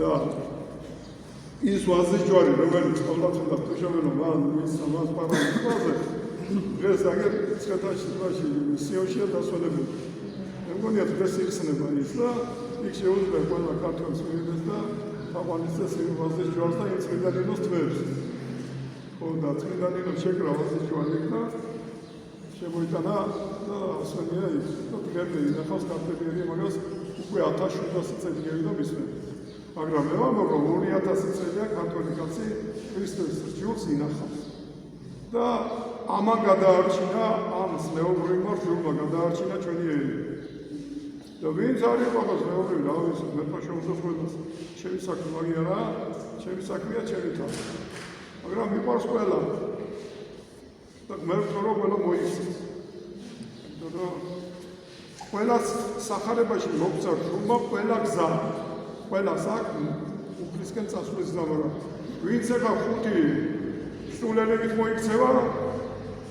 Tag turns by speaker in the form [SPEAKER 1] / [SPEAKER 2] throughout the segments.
[SPEAKER 1] და ის ვაზის ჯვარი, რომელიც ყოველთვის უნდა ფშობელო მან მის სამას პარალელზე დღეს აგერ ცხრაში სიოშია დასვენებული. მე მგონია დღეს იხსნება ის და იქ შეუძლია ყველა ქართველს მივიდეს და აყვანისდეს იმ ვაზის ჯვარს და იმ წმინდანინოს თმებს. ხო და წმინდანინოს შეკრა ვაზის ჯვარი და შემოიტანა და ასვენია ის და დღემდე ინახავს ქართველი მაგას უკვე 1700 წელი გევიდა მისმენ. მაგრამ მე ვამბობ, რომ 2000 წელია ქართველი კაცი ქრისტეს რჯულს ინახავს. და ამან გადაარჩინა, ამ ზნეობრივმა რჯულმა გადაარჩინა ჩვენი ელი. და ვინც არის ყოველს ზნეობრივი, რა ვიცი, მე შეუძლებს ყველას. ჩემი საქმე მაგ არა, ჩემი საქმეა ჩემი თავი. მაგრამ მიყვარს ყველა. და მე ვთქვი, რომ ყველა მოიქცეს. და ყველა სახარებაში მოგწარ რუმა ყველა გზა. ყველა საქმე უფლისკენ წასვლის ზამარა. ვინც ეხა 5 სულელებით მოიქცევა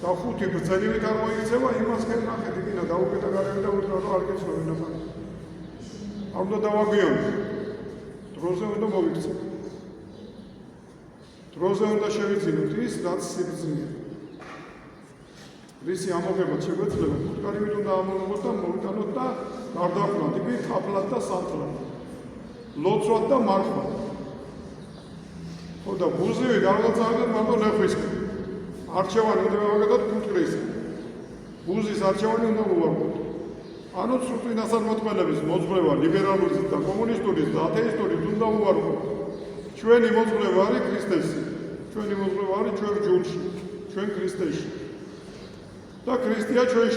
[SPEAKER 1] და 5 ბრძენივით არ მოიქცევა, იმას ხელ ნახეთ, იქინა დაუკეთა გარემო და უთხრა რომ არ გეცნობენ ახლა. არ უნდა დავაგვიანოთ. დროზე უნდა მოიქცეთ. დროზე უნდა შევიძინოთ ის, რაც სიბრძნეა. რისი ამოღება შეგვეძლება, ხუთკარივით უნდა ამოღოთ და მოვიტანოთ და გარდაქმნათ იგი თაფლად და სანთლად. ლოცვად და მარხვად. ხო და ბუზივი გამოგწავდეთ მარტო ნეხვისკენ. არჩევანი უნდა გავაკეთოთ ფუტკრის. ბუზის არჩევანი უნდა მოვარდოთ. ანუ სულწინასთან მოწყალების მოძღვრება ლიბერალურიზმის და კომუნისტურიზმის და ათეისტურიზმის უნდა მოვარდოთ. ჩვენი მოძღვრება არის ქრისტესი. ჩვენი მოძღვრება არის ჩვენ ჯულში, ჩვენ ქრისტეში. და ქრისტეა ჩვენ